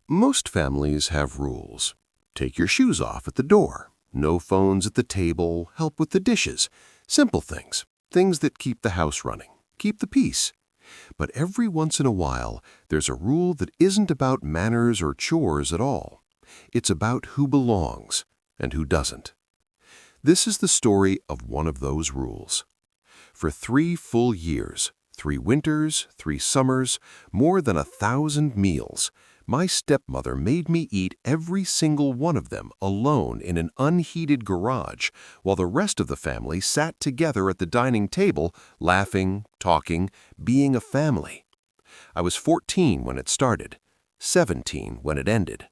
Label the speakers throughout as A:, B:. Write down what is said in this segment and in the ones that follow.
A: Most families have rules. Take your shoes off at the door. No phones at the table. Help with the dishes. Simple things. Things that keep the house running. Keep the peace. But every once in a while, there's a rule that isn't about manners or chores at all. It's about who belongs and who doesn't. This is the story of one of those rules. For 3 full years, 3 winters, 3 summers, more than 1,000 meals, my stepmother made me eat every single one of them alone in an unheated garage while the rest of the family sat together at the dining table, laughing, talking, being a family. I was 14 when it started, 17 when it ended.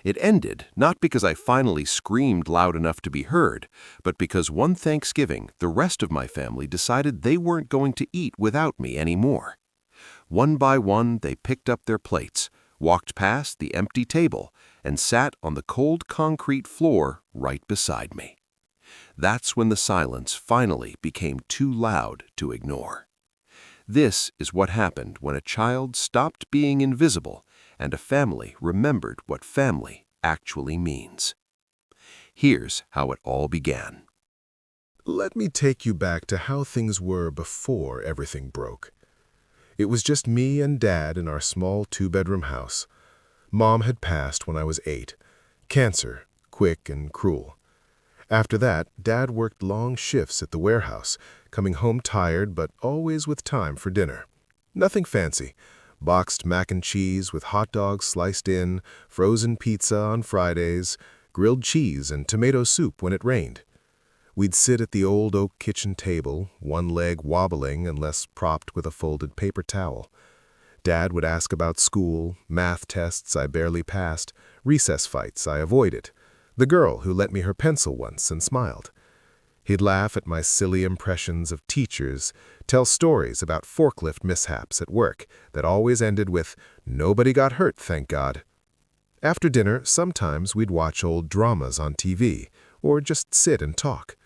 A: It ended not because I finally screamed loud enough to be heard, but because one Thanksgiving the rest of my family decided they weren't going to eat without me anymore. One by one they picked up their plates, walked past the empty table, and sat on the cold concrete floor right beside me. That's when the silence finally became too loud to ignore. This is what happened when a child stopped being invisible and a family remembered what family actually means. Here's how it all began.
B: Let me take you back to how things were before everything broke. It was just me and Dad in our small 2-bedroom house. Mom had passed when I was 8. Cancer, quick and cruel. After that, Dad worked long shifts at the warehouse, coming home tired but always with time for dinner. Nothing fancy. Boxed mac and cheese with hot dogs sliced in, frozen pizza on Fridays, grilled cheese and tomato soup when it rained. We'd sit at the old oak kitchen table, one leg wobbling unless propped with a folded paper towel. Dad would ask about school, math tests I barely passed, recess fights I avoided, the girl who lent me her pencil once and smiled. He'd laugh at my silly impressions of teachers, tell stories about forklift mishaps at work that always ended with, "Nobody got hurt, thank God." After dinner, sometimes we'd watch old dramas on TV, or just sit and talk.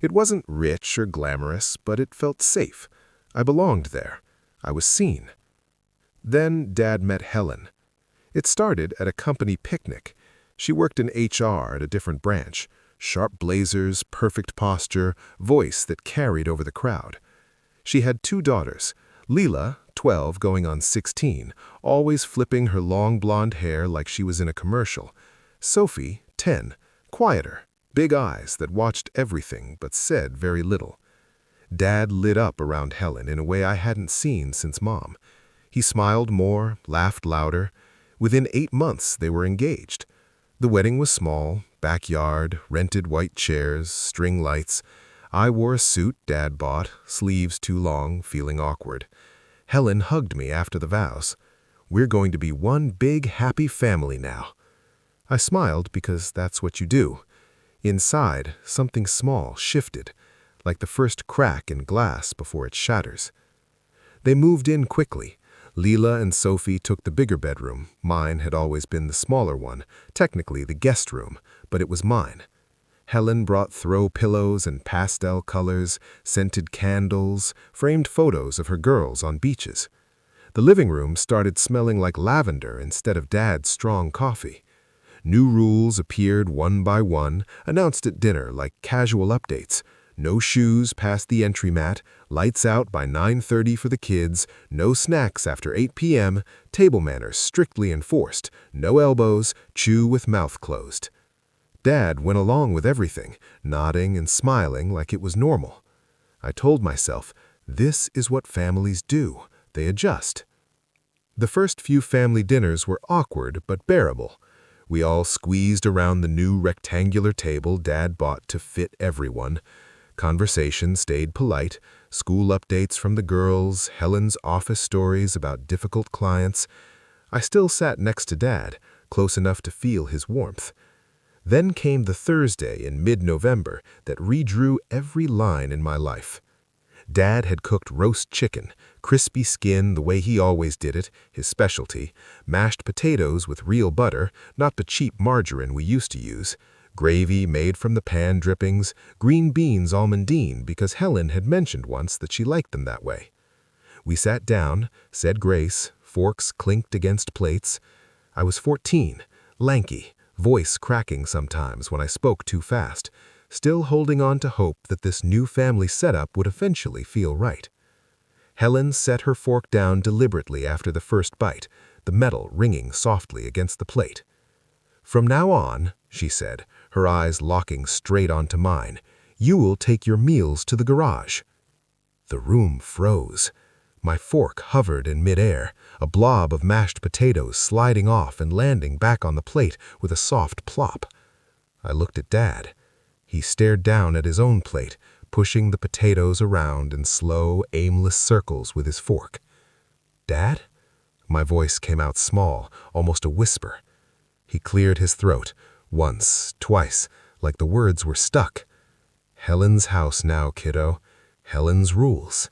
B: It wasn't rich or glamorous, but it felt safe. I belonged there. I was seen. Then Dad met Helen. It started at a company picnic. She worked in HR at a different branch. Sharp blazers, perfect posture, voice that carried over the crowd. She had 2 daughters, Leela, 12 going on 16, always flipping her long blonde hair like she was in a commercial. Sophie, 10, quieter, big eyes that watched everything but said very little. Dad lit up around Helen in a way I hadn't seen since Mom. He smiled more, laughed louder. Within 8 months, they were engaged. The wedding was small, backyard, rented white chairs, string lights. I wore a suit Dad bought, sleeves too long, feeling awkward. Helen hugged me after the vows. "We're going to be one big, happy family now." I smiled because that's what you do. Inside, something small shifted, like the first crack in glass before it shatters. They moved in quickly. Leela and Sophie took the bigger bedroom. Mine had always been the smaller one, technically the guest room, but it was mine. Helen brought throw pillows and pastel colors, scented candles, framed photos of her girls on beaches. The living room started smelling like lavender instead of Dad's strong coffee. New rules appeared one by one, announced at dinner like casual updates. No shoes past the entry mat, lights out by 9:30 for the kids, no snacks after 8 p.m., table manners strictly enforced, no elbows, chew with mouth closed. Dad went along with everything, nodding and smiling like it was normal. I told myself, this is what families do. They adjust. The first few family dinners were awkward but bearable. We all squeezed around the new rectangular table Dad bought to fit everyone. Conversation stayed polite, school updates from the girls, Helen's office stories about difficult clients. I still sat next to Dad, close enough to feel his warmth. Then came the Thursday in mid-November that redrew every line in my life. Dad had cooked roast chicken, crispy skin the way he always did it, his specialty, mashed potatoes with real butter, not the cheap margarine we used to use, gravy made from the pan drippings, green beans almondine because Helen had mentioned once that she liked them that way. We sat down, said grace, forks clinked against plates. I was 14, lanky, voice cracking sometimes when I spoke too fast, still holding on to hope that this new family setup would eventually feel right. Helen set her fork down deliberately after the first bite, the metal ringing softly against the plate. "From now on," she said, her eyes locking straight onto mine, "you will take your meals to the garage." The room froze. My fork hovered in midair, a blob of mashed potatoes sliding off and landing back on the plate with a soft plop. I looked at Dad. He stared down at his own plate, pushing the potatoes around in slow, aimless circles with his fork. "Dad?" My voice came out small, almost a whisper. He cleared his throat, once, twice, like the words were stuck. "Helen's house now, kiddo. Helen's rules."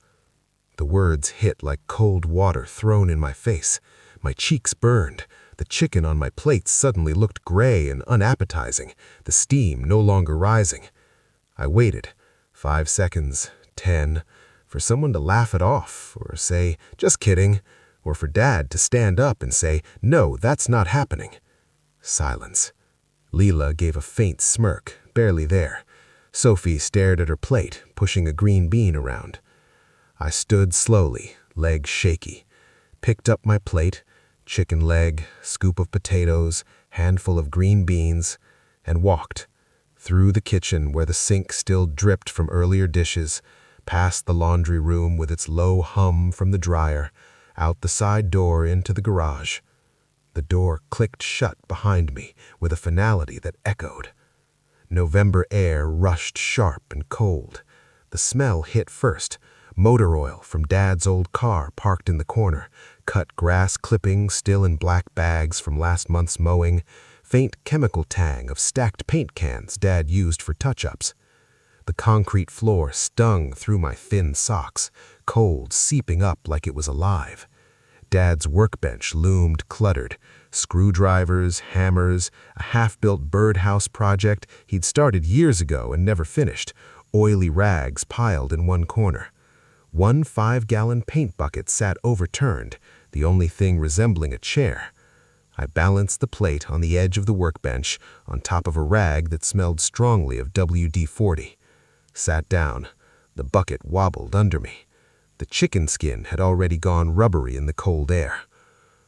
B: The words hit like cold water thrown in my face. My cheeks burned. The chicken on my plate suddenly looked gray and unappetizing, the steam no longer rising. I waited. 5 seconds, 10, for someone to laugh it off, or say, "Just kidding," or for Dad to stand up and say, "No, that's not happening." Silence. Leela gave a faint smirk, barely there. Sophie stared at her plate, pushing a green bean around. I stood slowly, legs shaky, picked up my plate, chicken leg, scoop of potatoes, handful of green beans, and walked through the kitchen where the sink still dripped from earlier dishes, past the laundry room with its low hum from the dryer, out the side door into the garage. The door clicked shut behind me with a finality that echoed. November air rushed sharp and cold. The smell hit first. Motor oil from Dad's old car parked in the corner, cut grass clippings still in black bags from last month's mowing, faint chemical tang of stacked paint cans Dad used for touch-ups. The concrete floor stung through my thin socks, cold seeping up like it was alive. Dad's workbench loomed cluttered, screwdrivers, hammers, a half-built birdhouse project he'd started years ago and never finished, oily rags piled in one corner. One 5-gallon paint bucket sat overturned, the only thing resembling a chair. I balanced the plate on the edge of the workbench on top of a rag that smelled strongly of WD-40. Sat down. The bucket wobbled under me. The chicken skin had already gone rubbery in the cold air.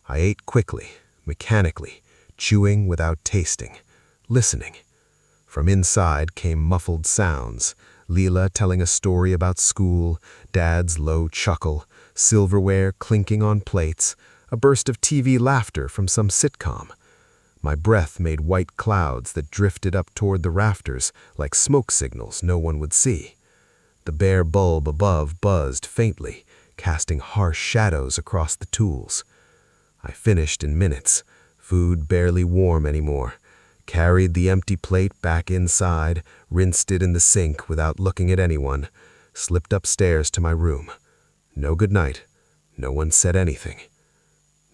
B: I ate quickly, mechanically, chewing without tasting, listening. From inside came muffled sounds, Leela telling a story about school, Dad's low chuckle, silverware clinking on plates, a burst of TV laughter from some sitcom. My breath made white clouds that drifted up toward the rafters like smoke signals no one would see. The bare bulb above buzzed faintly, casting harsh shadows across the tools. I finished in minutes, food barely warm anymore, carried the empty plate back inside, rinsed it in the sink without looking at anyone, slipped upstairs to my room. No good night. No one said anything.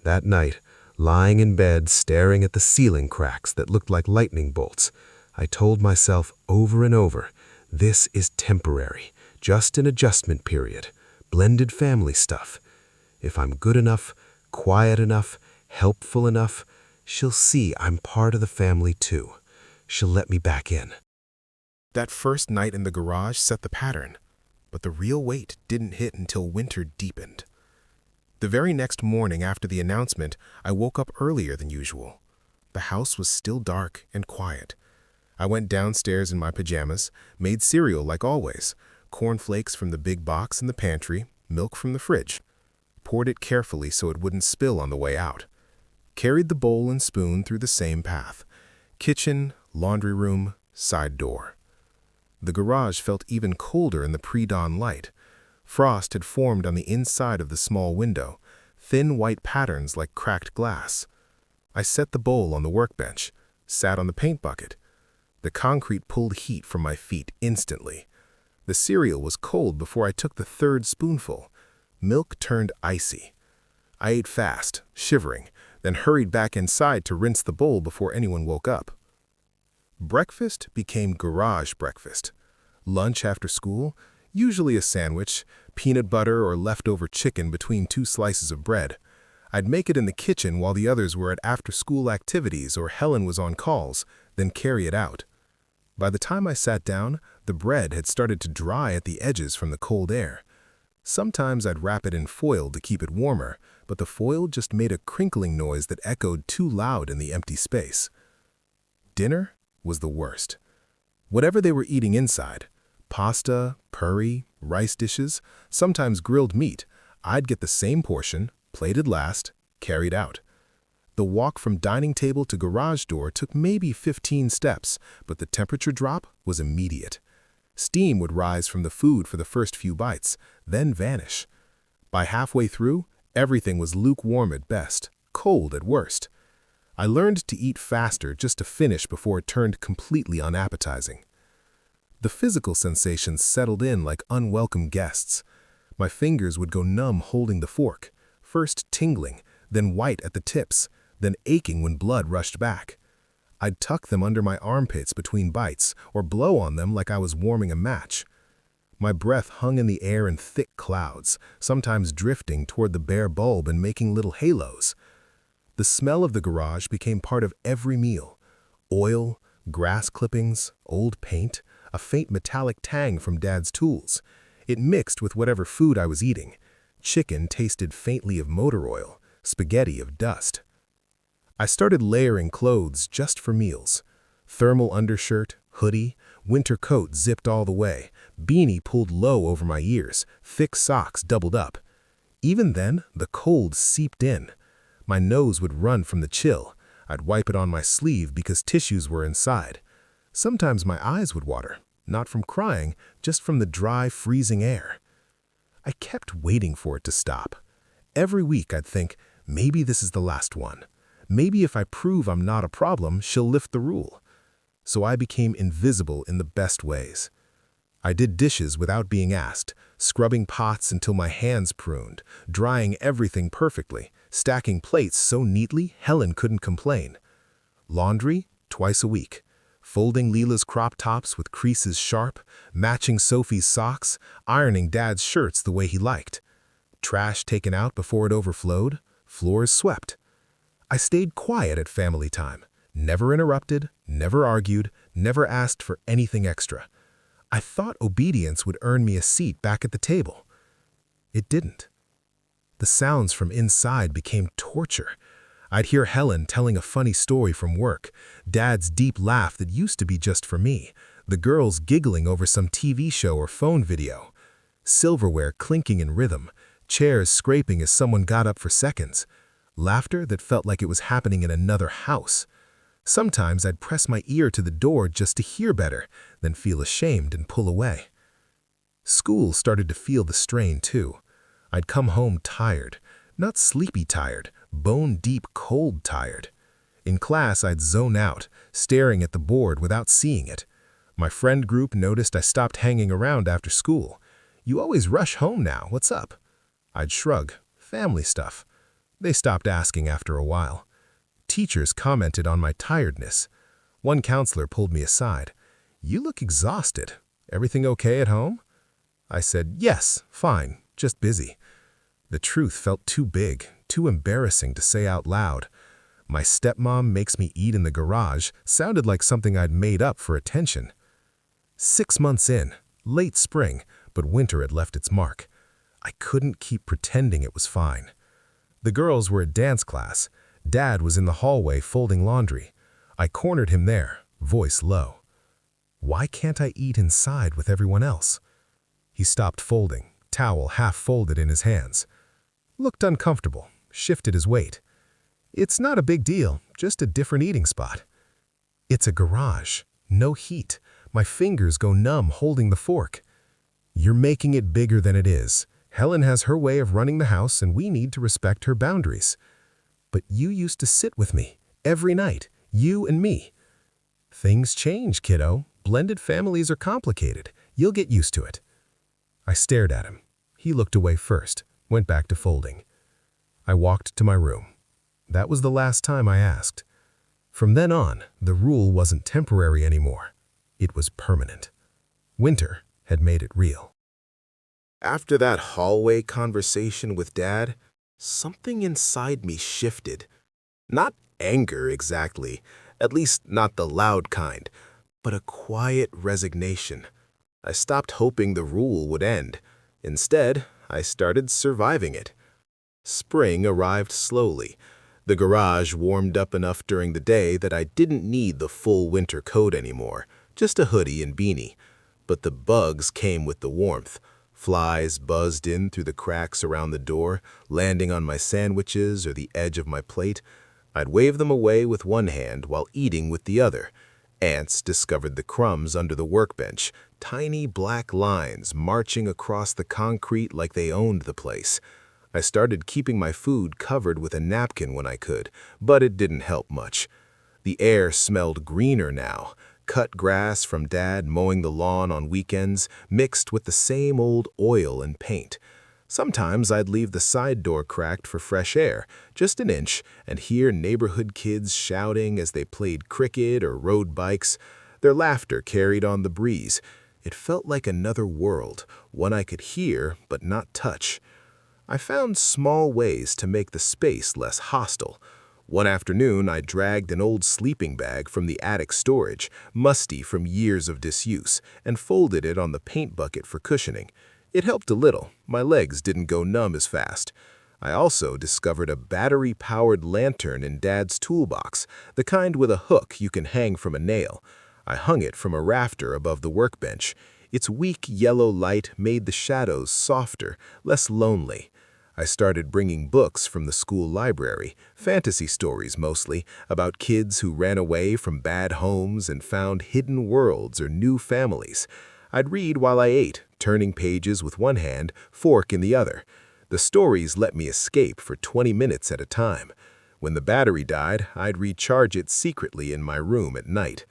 B: That night, lying in bed staring at the ceiling cracks that looked like lightning bolts, I told myself over and over, this is temporary, just an adjustment period, blended family stuff. If I'm good enough, quiet enough, helpful enough, she'll see I'm part of the family too. She'll let me back in. That first night in the garage set the pattern, but the real weight didn't hit until winter deepened. The very next morning after the announcement, I woke up earlier than usual. The house was still dark and quiet. I went downstairs in my pajamas, made cereal like always, cornflakes from the big box in the pantry, milk from the fridge. Poured it carefully so it wouldn't spill on the way out. Carried the bowl and spoon through the same path. Kitchen, laundry room, side door. The garage felt even colder in the pre-dawn light. Frost had formed on the inside of the small window, thin white patterns like cracked glass. I set the bowl on the workbench, sat on the paint bucket. The concrete pulled heat from my feet instantly. The cereal was cold before I took the third spoonful. Milk turned icy. I ate fast, shivering, then hurried back inside to rinse the bowl before anyone woke up. Breakfast became garage breakfast. Lunch after school, usually a sandwich, peanut butter or leftover chicken between 2 slices of bread. I'd make it in the kitchen while the others were at after-school activities or Helen was on calls, then carry it out. By the time I sat down, the bread had started to dry at the edges from the cold air. Sometimes I'd wrap it in foil to keep it warmer, but the foil just made a crinkling noise that echoed too loud in the empty space. Dinner was the worst. Whatever they were eating inside, pasta, curry, rice dishes, sometimes grilled meat, I'd get the same portion, plated last, carried out. The walk from dining table to garage door took maybe 15 steps, but the temperature drop was immediate. Steam would rise from the food for the first few bites, then vanish. By halfway through, everything was lukewarm at best, cold at worst. I learned to eat faster just to finish before it turned completely unappetizing. The physical sensations settled in like unwelcome guests. My fingers would go numb holding the fork, first tingling, then white at the tips, then aching when blood rushed back. I'd tuck them under my armpits between bites or blow on them like I was warming a match. My breath hung in the air in thick clouds, sometimes drifting toward the bare bulb and making little halos. The smell of the garage became part of every meal. Oil, grass clippings, old paint, a faint metallic tang from Dad's tools. It mixed with whatever food I was eating. Chicken tasted faintly of motor oil, spaghetti of dust. I started layering clothes just for meals. Thermal undershirt, hoodie, winter coat zipped all the way, beanie pulled low over my ears, thick socks doubled up. Even then, the cold seeped in. My nose would run from the chill. I'd wipe it on my sleeve because tissues were inside. Sometimes my eyes would water, not from crying, just from the dry, freezing air. I kept waiting for it to stop. Every week I'd think, maybe this is the last one. Maybe if I prove I'm not a problem, she'll lift the rule. So I became invisible in the best ways. I did dishes without being asked, scrubbing pots until my hands pruned, drying everything perfectly, stacking plates so neatly Helen couldn't complain. Laundry, twice a week. Folding Leela's crop tops with creases sharp, matching Sophie's socks, ironing Dad's shirts the way he liked. Trash taken out before it overflowed, floors swept. I stayed quiet at family time, never interrupted, never argued, never asked for anything extra. I thought obedience would earn me a seat back at the table. It didn't. The sounds from inside became torture. I'd hear Helen telling a funny story from work, Dad's deep laugh that used to be just for me, the girls giggling over some TV show or phone video, silverware clinking in rhythm, chairs scraping as someone got up for seconds, laughter that felt like it was happening in another house. Sometimes I'd press my ear to the door just to hear better, then feel ashamed and pull away. School started to feel the strain too. I'd come home tired, not sleepy tired, bone-deep cold tired. In class I'd zone out, staring at the board without seeing it. My friend group noticed I stopped hanging around after school. "You always rush home now, what's up?" I'd shrug, family stuff. They stopped asking after a while. Teachers commented on my tiredness. One counselor pulled me aside. "You look exhausted. Everything okay at home?" I said, "Yes, fine, just busy." The truth felt too big, too embarrassing to say out loud. My stepmom makes me eat in the garage sounded like something I'd made up for attention. 6 months in, late spring, but winter had left its mark. I couldn't keep pretending it was fine. The girls were at dance class. Dad was in the hallway folding laundry. I cornered him there, voice low. "Why can't I eat inside with everyone else?" He stopped folding, towel half folded in his hands. Looked uncomfortable, shifted his weight. "It's not a big deal, just a different eating spot." "It's a garage, no heat. My fingers go numb holding the fork." "You're making it bigger than it is. Helen has her way of running the house and we need to respect her boundaries." "But you used to sit with me, every night, you and me." "Things change, kiddo. Blended families are complicated. You'll get used to it." I stared at him. He looked away first, went back to folding. I walked to my room. That was the last time I asked. From then on, the rule wasn't temporary anymore. It was permanent. Winter had made it real. After that hallway conversation with Dad, something inside me shifted. Not anger exactly, at least not the loud kind, but a quiet resignation. I stopped hoping the rule would end. Instead, I started surviving it. Spring arrived slowly. The garage warmed up enough during the day that I didn't need the full winter coat anymore, just a hoodie and beanie. But the bugs came with the warmth. Flies buzzed in through the cracks around the door, landing on my sandwiches or the edge of my plate. I'd wave them away with one hand while eating with the other. Ants discovered the crumbs under the workbench, tiny black lines marching across the concrete like they owned the place. I started keeping my food covered with a napkin when I could, but it didn't help much. The air smelled greener now, cut grass from Dad mowing the lawn on weekends, mixed with the same old oil and paint. Sometimes I'd leave the side door cracked for fresh air, just an inch, and hear neighborhood kids shouting as they played cricket or rode bikes. Their laughter carried on the breeze. It felt like another world, one I could hear but not touch. I found small ways to make the space less hostile. One afternoon, I dragged an old sleeping bag from the attic storage, musty from years of disuse, and folded it on the paint bucket for cushioning. It helped a little. My legs didn't go numb as fast. I also discovered a battery-powered lantern in Dad's toolbox, the kind with a hook you can hang from a nail. I hung it from a rafter above the workbench. Its weak yellow light made the shadows softer, less lonely. I started bringing books from the school library, fantasy stories mostly, about kids who ran away from bad homes and found hidden worlds or new families. I'd read while I ate, turning pages with one hand, fork in the other. The stories let me escape for 20 minutes at a time. When the battery died, I'd recharge it secretly in my room at night.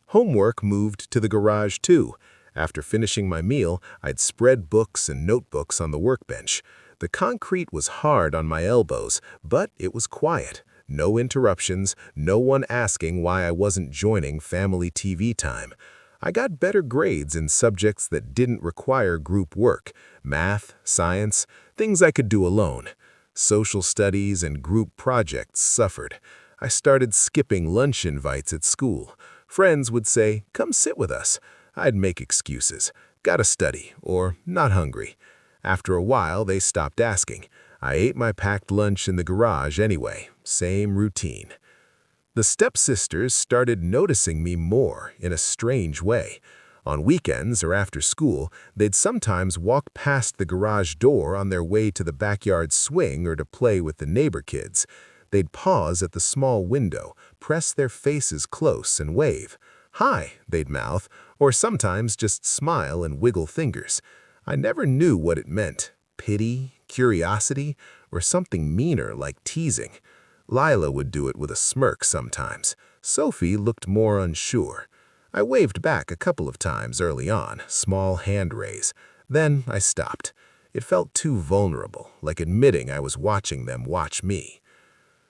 B: Homework moved to the garage too. After finishing my meal, I'd spread books and notebooks on the workbench. The concrete was hard on my elbows, but it was quiet. No interruptions, no one asking why I wasn't joining family TV time. I got better grades in subjects that didn't require group work, math, science, things I could do alone. Social studies and group projects suffered. I started skipping lunch invites at school. Friends would say, "Come sit with us." I'd make excuses. Gotta study, or not hungry. After a while, they stopped asking. I ate my packed lunch in the garage anyway. Same routine. The stepsisters started noticing me more in a strange way. On weekends or after school, they'd sometimes walk past the garage door on their way to the backyard swing or to play with the neighbor kids. They'd pause at the small window, press their faces close and wave. "Hi," they'd mouth, or sometimes just smile and wiggle fingers. I never knew what it meant, pity, curiosity, or something meaner like teasing. Lila would do it with a smirk sometimes. Sophie looked more unsure. I waved back a couple of times early on, small hand raise. Then I stopped. It felt too vulnerable, like admitting I was watching them watch me.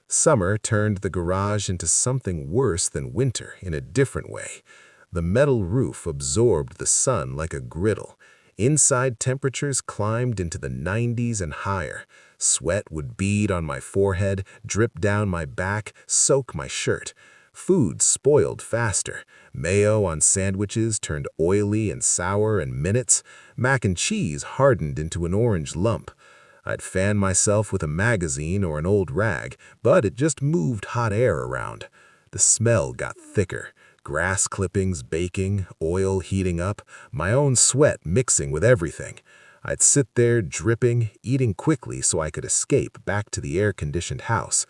B: Summer turned the garage into something worse than winter in a different way. The metal roof absorbed the sun like a griddle. Inside temperatures climbed into the 90s and higher. Sweat would bead on my forehead, drip down my back, soak my shirt. Food spoiled faster. Mayo on sandwiches turned oily and sour in minutes. Mac and cheese hardened into an orange lump. I'd fan myself with a magazine or an old rag, but it just moved hot air around. The smell got thicker. Grass clippings baking, oil heating up, my own sweat mixing with everything. I'd sit there dripping, eating quickly so I could escape back to the air-conditioned house.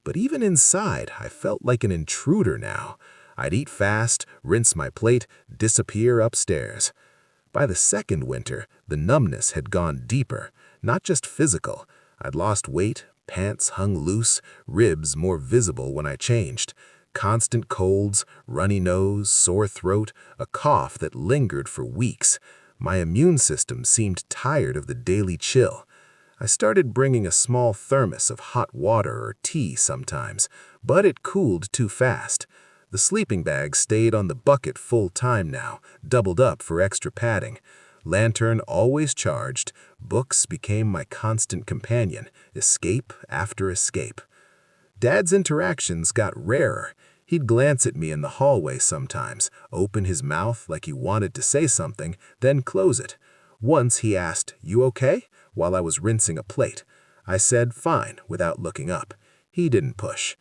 B: But even inside, I felt like an intruder now. I'd eat fast, rinse my plate, disappear upstairs. By the second winter, the numbness had gone deeper, not just physical. I'd lost weight, pants hung loose, ribs more visible when I changed. Constant colds, runny nose, sore throat, a cough that lingered for weeks. My immune system seemed tired of the daily chill. I started bringing a small thermos of hot water or tea sometimes, but it cooled too fast. The sleeping bag stayed on the bucket full time now, doubled up for extra padding.
C: Lantern always charged, books became my constant companion, escape after escape. Dad's interactions got rarer. He'd glance at me in the hallway sometimes, open his mouth like he wanted to say something, then close it. Once he asked, "You okay?" while I was rinsing a plate. I said, "Fine," without looking up. He didn't push.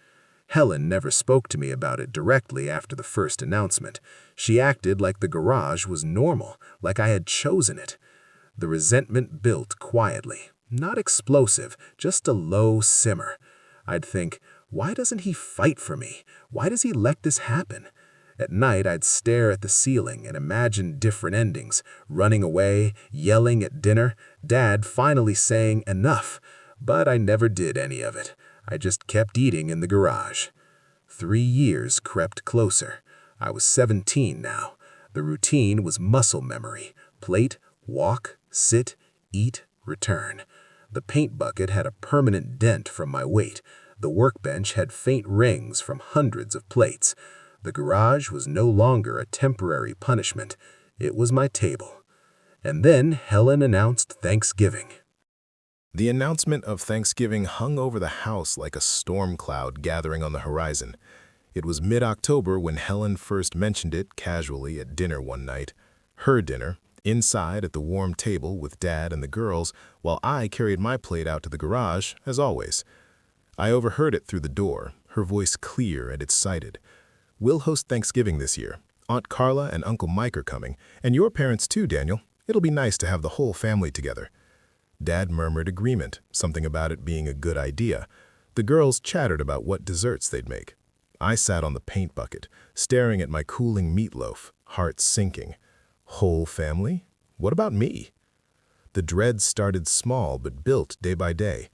C: Helen never spoke to me about it directly after the first announcement. She acted like the garage was normal, like I had chosen it. The resentment built quietly, not explosive, just a low simmer. I'd think, why doesn't he fight for me? Why does he let this happen? At night, I'd stare at the ceiling and imagine different endings, running away, yelling at dinner, Dad finally saying enough. But I never did any of it. I just kept eating in the garage. 3 years crept closer. I was 17 now. The routine was muscle memory. Plate, walk, sit, eat, return. The paint bucket had a permanent dent from my weight. The workbench had faint rings from hundreds of plates. The garage was no longer a temporary punishment. It was my table. And then Helen announced Thanksgiving.
B: The announcement of Thanksgiving hung over the house like a storm cloud gathering on the horizon. It was mid-October when Helen first mentioned it casually at dinner one night. Her dinner, inside at the warm table with Dad and the girls, while I carried my plate out to the garage, as always. I overheard it through the door, her voice clear and excited. "We'll host Thanksgiving this year. Aunt Carla and Uncle Mike are coming, and your parents too, Daniel. It'll be nice to have the whole family together." Dad murmured agreement, something about it being a good idea. The girls chattered about what desserts they'd make. I sat on the paint bucket, staring at my cooling meatloaf, heart sinking. Whole family? What about me? The dread started small but built day by day.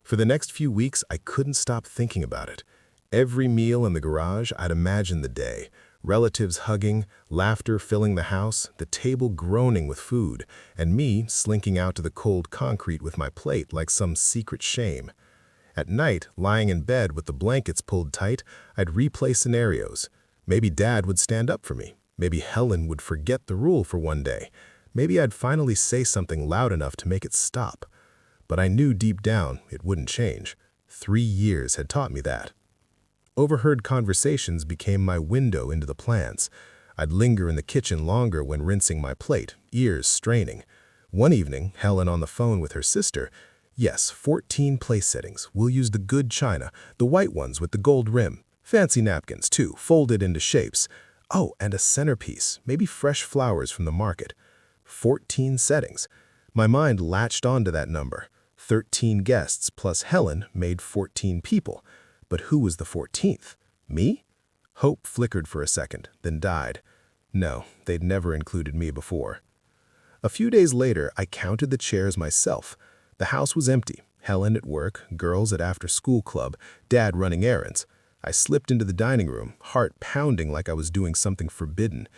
B: For the next few weeks, I couldn't stop thinking about it. Every meal in the garage, I'd imagine the day. Relatives hugging, laughter filling the house, the table groaning with food, and me slinking out to the cold concrete with my plate like some secret shame. At night, lying in bed with the blankets pulled tight, I'd replay scenarios. Maybe Dad would stand up for me. Maybe Helen would forget the rule for one day. Maybe I'd finally say something loud enough to make it stop. But I knew deep down it wouldn't change. 3 years had taught me that. Overheard conversations became my window into the plans. I'd linger in the kitchen longer when rinsing my plate, ears straining. One evening, Helen on the phone with her sister. "Yes, 14 place settings. We'll use the good china, the white ones with the gold rim. Fancy napkins, too, folded into shapes. Oh, and a centerpiece, maybe fresh flowers from the market." 14 settings. My mind latched onto that number. 13 guests plus Helen made 14 people. But who was the 14th? Me? Hope flickered for a second, then died. No, they'd never included me before. A few days later, I counted the chairs myself. The house was empty. Helen at work, girls at after-school club, Dad running errands. I slipped into the dining room, heart pounding like I was doing something forbidden.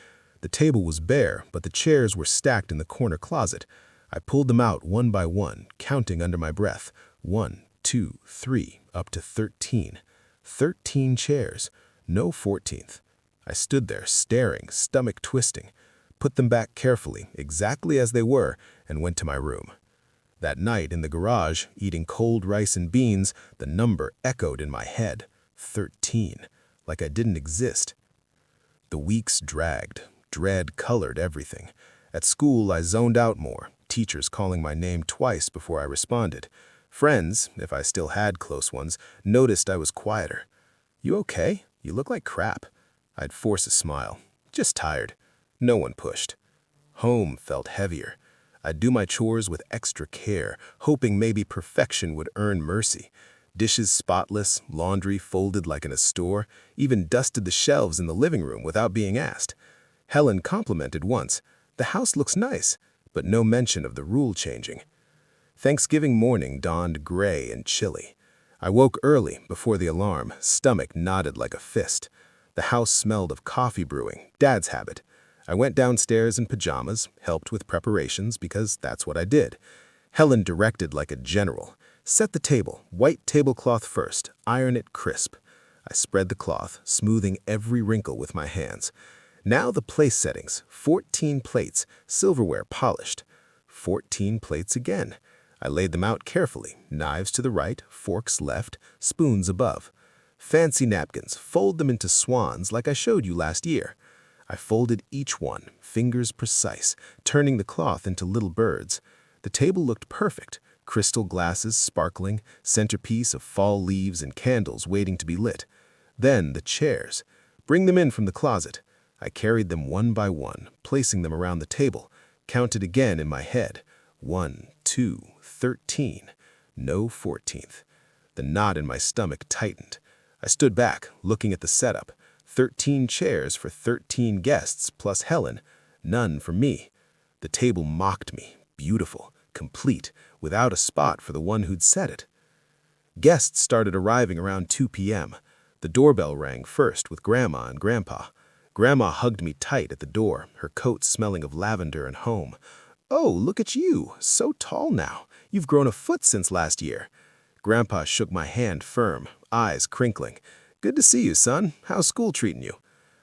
B: The table was bare, but the chairs were stacked in the corner closet. I pulled them out one by one, counting under my breath. 1, 2, 3, up to 13. 13 chairs, no 14th. I stood there, staring, stomach twisting, put them back carefully, exactly as they were, and went to my room. That night in the garage, eating cold rice and beans, the number echoed in my head. 13, like I didn't exist. The weeks dragged. Dread colored everything. At school, I zoned out more, teachers calling my name twice before I responded. Friends, if I still had close ones, noticed I was quieter. "You okay? You look like crap." I'd force a smile. "Just tired." No one pushed. Home felt heavier. I'd do my chores with extra care, hoping maybe perfection would earn mercy. Dishes spotless, laundry folded like in a store, even dusted the shelves in the living room without being asked. Helen complimented once, "The house looks nice," but no mention of the rule changing. Thanksgiving morning dawned gray and chilly. I woke early, before the alarm, stomach knotted like a fist. The house smelled of coffee brewing, Dad's habit. I went downstairs in pajamas, helped with preparations because that's what I did. Helen directed like a general. "Set the table, white tablecloth first, iron it crisp." I spread the cloth, smoothing every wrinkle with my hands. Now the place settings, 14 plates, silverware polished. 14 plates again. I laid them out carefully, knives to the right, forks left, spoons above. Fancy napkins, fold them into swans like I showed you last year. I folded each one, fingers precise, turning the cloth into little birds. The table looked perfect, crystal glasses sparkling, centerpiece of fall leaves and candles waiting to be lit. Then the chairs. Bring them in from the closet. I carried them one by one, placing them around the table, counted again in my head. 1, 2, 13. No 14th. The knot in my stomach tightened. I stood back, looking at the setup. 13 chairs for 13 guests plus Helen, none for me. The table mocked me, beautiful, complete, without a spot for the one who'd set it. Guests started arriving around 2 p.m. The doorbell rang first with Grandma and Grandpa. Grandma hugged me tight at the door, her coat smelling of lavender and home. "Oh, look at you, so tall now. You've grown a foot since last year." Grandpa shook my hand firm, eyes crinkling. "Good to see you, son. How's school treating you?"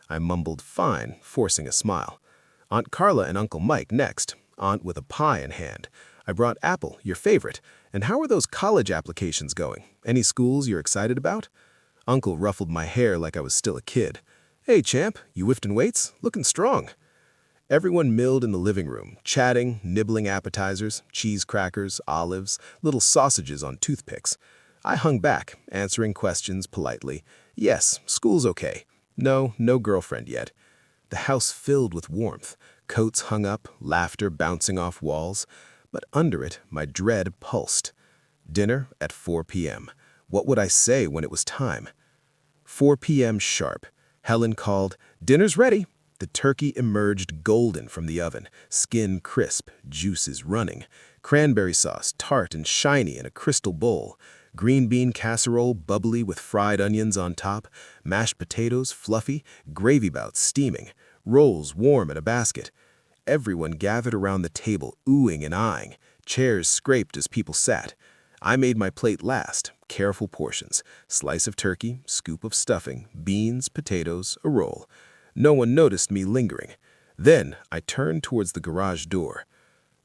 B: I mumbled fine, forcing a smile. Aunt Carla and Uncle Mike next, Aunt with a pie in hand. I brought Apple, your favorite. And how are those college applications going? Any schools you're excited about? Uncle ruffled my hair like I was still a kid. "Hey, champ, you lifting weights? Looking strong." Everyone milled in the living room, chatting, nibbling appetizers, cheese crackers, olives, little sausages on toothpicks. I hung back, answering questions politely. Yes, school's okay. No girlfriend yet. The house filled with warmth, coats hung up, laughter bouncing off walls. But under it, my dread pulsed. Dinner at 4 p.m. What would I say when it was time? 4 p.m. sharp. Helen called, "Dinner's ready." The turkey emerged golden from the oven, skin crisp, juices running. Cranberry sauce, tart and shiny in a crystal bowl. Green bean casserole bubbly with fried onions on top. Mashed potatoes fluffy, gravy bouts steaming. Rolls warm in a basket. Everyone gathered around the table, oohing and eyeing. Chairs scraped as people sat. I made my plate last, careful portions. Slice of turkey, scoop of stuffing, beans, potatoes, a roll. No one noticed me lingering. Then I turned towards the garage door.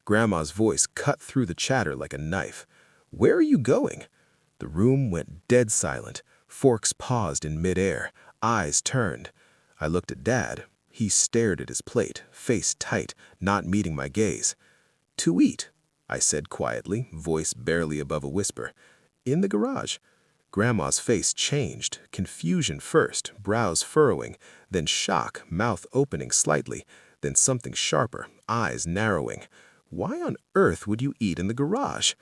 B: Grandma's voice cut through the chatter like a knife. "Where are you going?" The room went dead silent. Forks paused in midair. Eyes turned. I looked at Dad. He stared at his plate, face tight, not meeting my gaze. "To eat," I said quietly, voice barely above a whisper. "In the garage." Grandma's face changed, confusion first, brows furrowing, then shock, mouth opening slightly, then something sharper, eyes narrowing. "Why on earth would you eat in the garage?"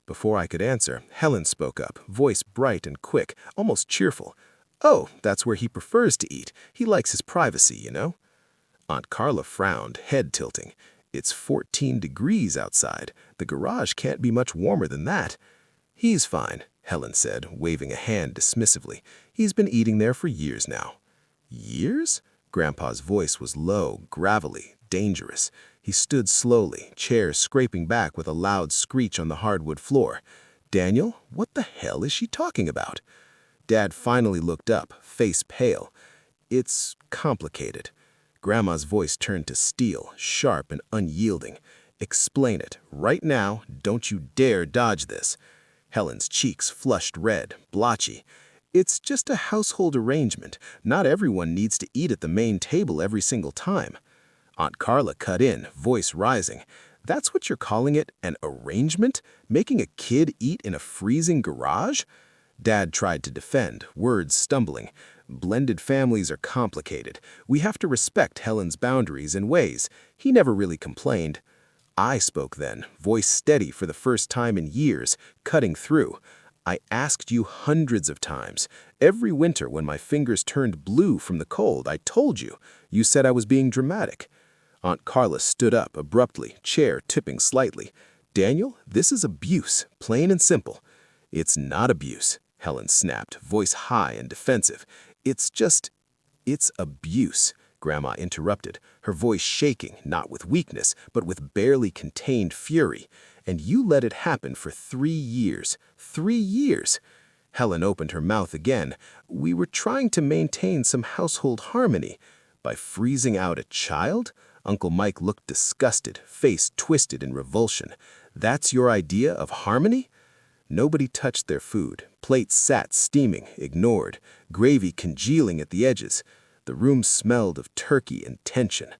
B: Before I could answer, Helen spoke up, voice bright and quick, almost cheerful. "Oh, that's where he prefers to eat. He likes his privacy, you know." Aunt Carla frowned, head tilting. "It's 14 degrees outside. The garage can't be much warmer than that." "He's fine," Helen said, waving a hand dismissively. "He's been eating there for years now." "Years?" Grandpa's voice was low, gravelly, dangerous. He stood slowly, chair scraping back with a loud screech on the hardwood floor. "Daniel, what the hell is she talking about?" Dad finally looked up, face pale. "It's complicated." Grandma's voice turned to steel, sharp and unyielding. "Explain it. Right now, don't you dare dodge this." Helen's cheeks flushed red, blotchy. "It's just a household arrangement. Not everyone needs to eat at the main table every single time." Aunt Carla cut in, voice rising. "That's what you're calling it, an arrangement? Making a kid eat in a freezing garage?" Dad tried to defend, words stumbling. "Blended families are complicated. We have to respect Helen's boundaries and ways." He never really complained. I spoke then, voice steady for the first time in years, cutting through. "I asked you hundreds of times. Every winter when my fingers turned blue from the cold, I told you. You said I was being dramatic." Aunt Carla stood up abruptly, chair tipping slightly. "Daniel, this is abuse, plain and simple." "It's not abuse," Helen snapped, voice high and defensive. It's abuse," Grandma interrupted, her voice shaking, not with weakness, but with barely contained fury. "And you let it happen for 3 years. 3 years!" Helen opened her mouth again. "We were trying to maintain some household harmony."
C: By freezing out a child? Uncle Mike looked disgusted, face twisted in revulsion. That's your idea of harmony? Nobody touched their food. Plates sat steaming, ignored, gravy congealing at the edges. The room smelled of turkey and tension.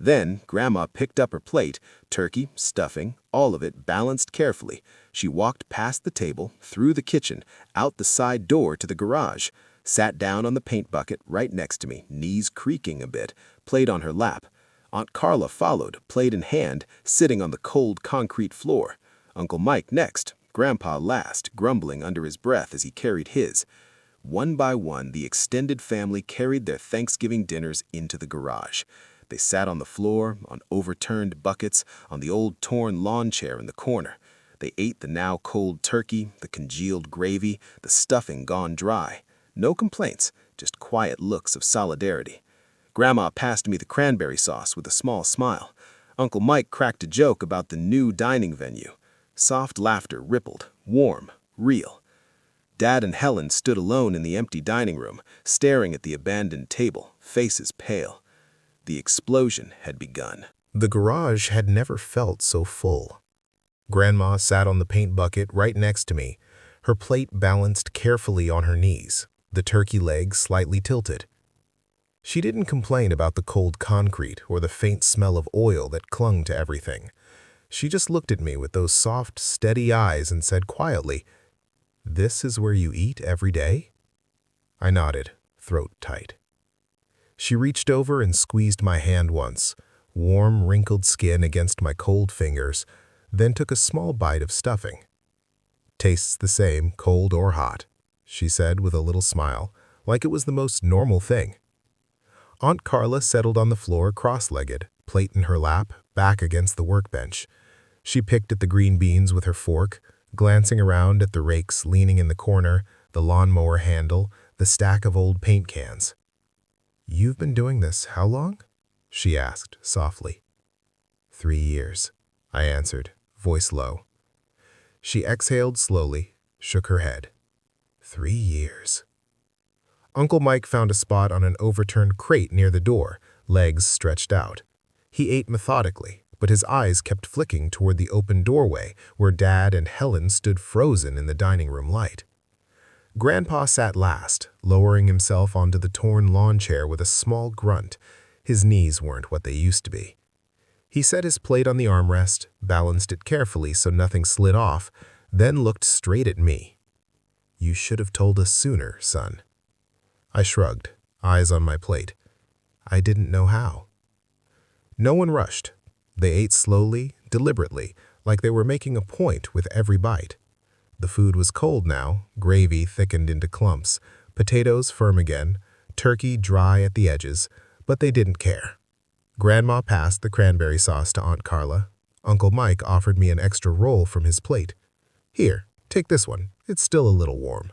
C: Then Grandma picked up her plate, turkey, stuffing, all of it balanced carefully. She walked past the table, through the kitchen, out the side door to the garage, sat down on the paint bucket right next to me, knees creaking a bit, plate on her lap. Aunt Carla followed, plate in hand, sitting on the cold concrete floor. Uncle Mike next, Grandpa last, grumbling under his breath as he carried his. One by one, the extended family carried their Thanksgiving dinners into the garage. They sat on the floor, on overturned buckets, on the old torn lawn chair in the corner. They ate the now cold turkey, the congealed gravy, the stuffing gone dry. No complaints, just quiet looks of solidarity. Grandma passed me the cranberry sauce with a small smile. Uncle Mike cracked a joke about the new dining venue. Soft laughter rippled, warm, real. Dad and Helen stood alone in the empty dining room, staring at the abandoned table, faces pale. The explosion had begun.
B: The garage had never felt so full. Grandma sat on the paint bucket right next to me, her plate balanced carefully on her knees, the turkey legs slightly tilted. She didn't complain about the cold concrete or the faint smell of oil that clung to everything. She just looked at me with those soft, steady eyes and said quietly, "This is where you eat every day?" I nodded, throat tight. She reached over and squeezed my hand once, warm, wrinkled skin against my cold fingers, then took a small bite of stuffing. "Tastes the same, cold or hot," she said with a little smile, like it was the most normal thing. Aunt Carla settled on the floor cross-legged, plate in her lap, back against the workbench. She picked at the green beans with her fork, glancing around at the rakes leaning in the corner, the lawnmower handle, the stack of old paint cans. "You've been doing this how long?" she asked softly. 3 years, I answered, voice low. She exhaled slowly, shook her head. 3 years. Uncle Mike found a spot on an overturned crate near the door, legs stretched out. He ate methodically, but his eyes kept flicking toward the open doorway where Dad and Helen stood frozen in the dining room light. Grandpa sat last, lowering himself onto the torn lawn chair with a small grunt. His knees weren't what they used to be. He set his plate on the armrest, balanced it carefully so nothing slid off, then looked straight at me. "You should have told us sooner, son." I shrugged, eyes on my plate. I didn't know how. No one rushed. They ate slowly, deliberately, like they were making a point with every bite. The food was cold now, gravy thickened into clumps, potatoes firm again, turkey dry at the edges, but they didn't care. Grandma passed the cranberry sauce to Aunt Carla. Uncle Mike offered me an extra roll from his plate. "Here, take this one. It's still a little warm."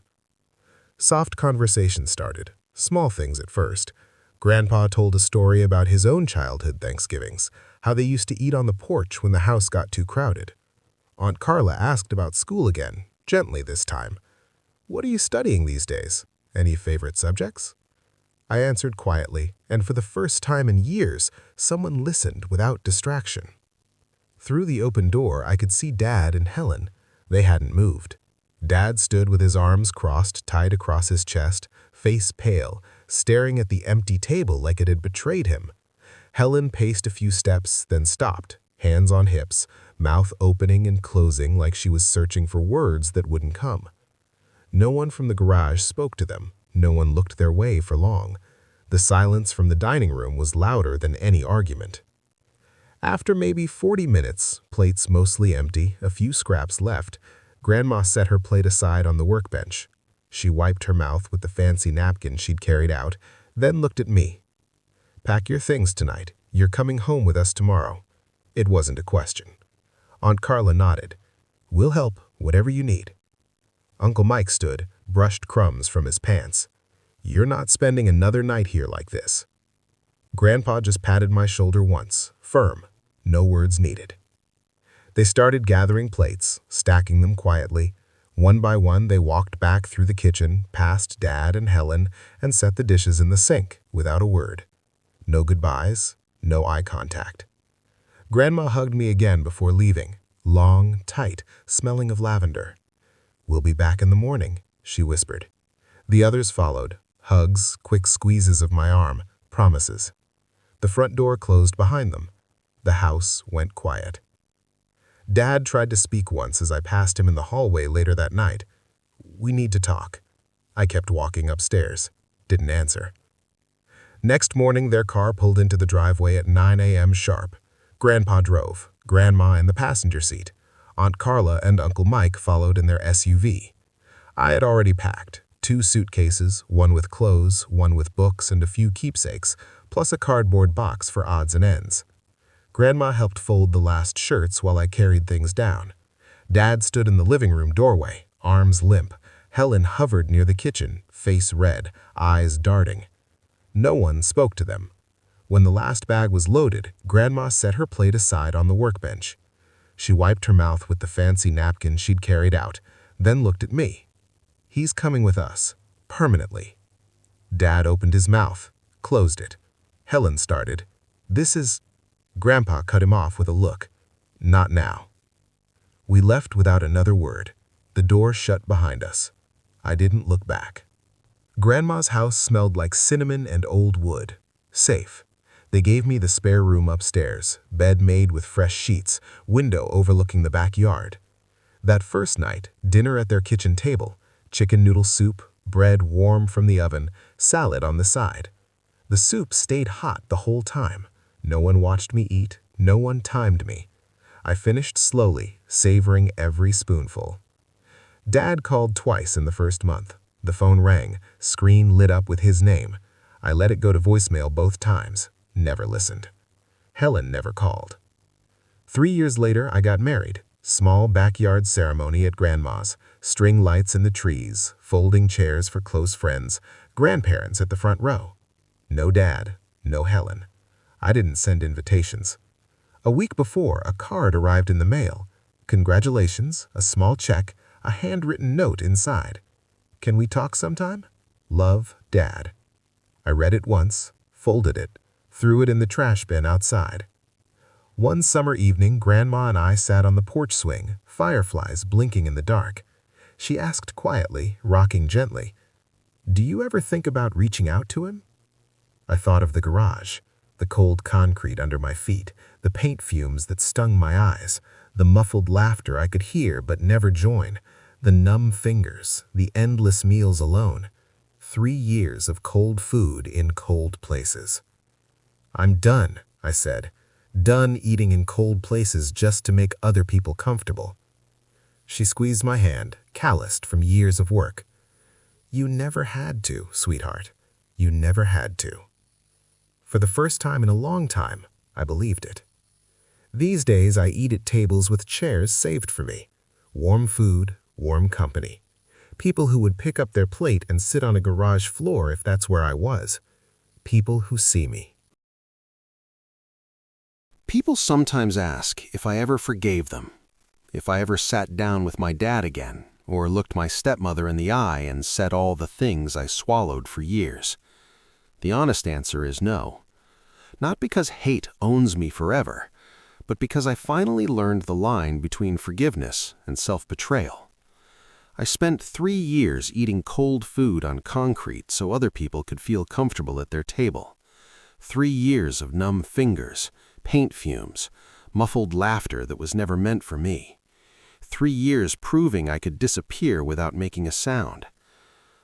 B: Soft conversation started, small things at first. Grandpa told a story about his own childhood Thanksgivings, how they used to eat on the porch when the house got too crowded. Aunt Carla asked about school again, gently this time. "What are you studying these days? Any favorite subjects?" I answered quietly, and for the first time in years, someone listened without distraction. Through the open door, I could see Dad and Helen. They hadn't moved. Dad stood with his arms crossed, tied across his chest, face pale, staring at the empty table like it had betrayed him. Helen paced a few steps, then stopped, hands on hips, mouth opening and closing like she was searching for words that wouldn't come. No one from the garage spoke to them. No one looked their way for long. The silence from the dining room was louder than any argument. After maybe 40 minutes, plates mostly empty, a few scraps left, Grandma set her plate aside on the workbench. She wiped her mouth with the fancy napkin she'd carried out, then looked at me. "Pack your things tonight. You're coming home with us tomorrow." It wasn't a question. Aunt Carla nodded. "We'll help, whatever you need." Uncle Mike stood, brushed crumbs from his pants. "You're not spending another night here like this." Grandpa just patted my shoulder once, firm, no words needed. They started gathering plates, stacking them quietly. One by one, they walked back through the kitchen, past Dad and Helen, and set the dishes in the sink, without a word. No goodbyes, no eye contact. Grandma hugged me again before leaving, long, tight, smelling of lavender. "We'll be back in the morning," she whispered. The others followed, hugs, quick squeezes of my arm, promises. The front door closed behind them. The house went quiet. Dad tried to speak once as I passed him in the hallway later that night. "We need to talk." I kept walking upstairs. Didn't answer. Next morning, their car pulled into the driveway at 9 a.m. sharp. Grandpa drove, Grandma in the passenger seat. Aunt Carla and Uncle Mike followed in their SUV. I had already packed 2 suitcases, one with clothes, one with books and a few keepsakes, plus a cardboard box for odds and ends. Grandma helped fold the last shirts while I carried things down. Dad stood in the living room doorway, arms limp. Helen hovered near the kitchen, face red, eyes darting. No one spoke to them. When the last bag was loaded, Grandma set her plate aside on the workbench. She wiped her mouth with the fancy napkin she'd carried out, then looked at me. "He's coming with us, permanently." Dad opened his mouth, closed it. Helen started. "This is—" Grandpa cut him off with a look. "Not now." We left without another word. The door shut behind us. I didn't look back. Grandma's house smelled like cinnamon and old wood. Safe. They gave me the spare room upstairs, bed made with fresh sheets, window overlooking the backyard. That first night, dinner at their kitchen table, chicken noodle soup, bread warm from the oven, salad on the side. The soup stayed hot the whole time. No one watched me eat, no one timed me. I finished slowly, savoring every spoonful. Dad called twice in the first month. The phone rang, screen lit up with his name. I let it go to voicemail both times, never listened. Helen never called. 3 years later, I got married. Small backyard ceremony at Grandma's, string lights in the trees, folding chairs for close friends, grandparents at the front row. No Dad, no Helen. I didn't send invitations. A week before, a card arrived in the mail. Congratulations, a small check, a handwritten note inside. "Can we talk sometime? Love, Dad." I read it once, folded it, threw it in the trash bin outside. One summer evening, Grandma and I sat on the porch swing, fireflies blinking in the dark. She asked quietly, rocking gently, "Do you ever think about reaching out to him?" I thought of the garage, the cold concrete under my feet, the paint fumes that stung my eyes, the muffled laughter I could hear but never join, the numb fingers, the endless meals alone. 3 years of cold food in cold places. "I'm done," I said. "Done eating in cold places just to make other people comfortable." She squeezed my hand, calloused from years of work. "You never had to, sweetheart. You never had to." For the first time in a long time, I believed it. These days, I eat at tables with chairs saved for me. Warm food, warm company. People who would pick up their plate and sit on a garage floor if that's where I was. People who see me.
A: People sometimes ask if I ever forgave them, if I ever sat down with my dad again, or looked my stepmother in the eye and said all the things I swallowed for years. The honest answer is no. Not because hate owns me forever, but because I finally learned the line between forgiveness and self-betrayal. I spent 3 years eating cold food on concrete so other people could feel comfortable at their table. 3 years of numb fingers, paint fumes, muffled laughter that was never meant for me. 3 years proving I could disappear without making a sound.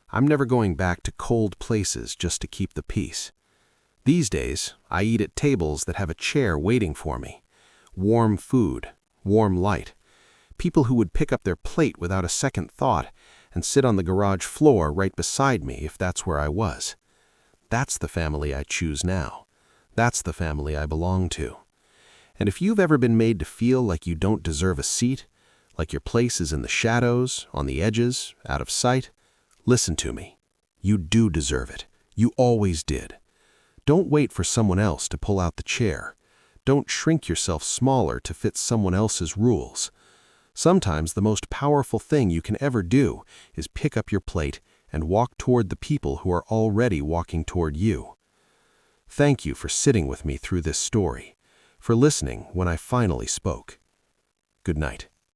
A: I'm never going back to cold places just to keep the peace. These days, I eat at tables that have a chair waiting for me. Warm food, warm light. People who would pick up their plate without a second thought and sit on the garage floor right beside me if that's where I was. That's the family I choose now. That's the family I belong to. And if you've ever been made to feel like you don't deserve a seat, like your place is in the shadows, on the edges, out of sight, listen to me. You do deserve it. You always did. Don't wait for someone else to pull out the chair. Don't shrink yourself smaller to fit someone else's rules. Sometimes the most powerful thing you can ever do is pick up your plate and walk toward the people who are already walking toward you. Thank you for sitting with me through this story, for listening when I finally spoke. Good night.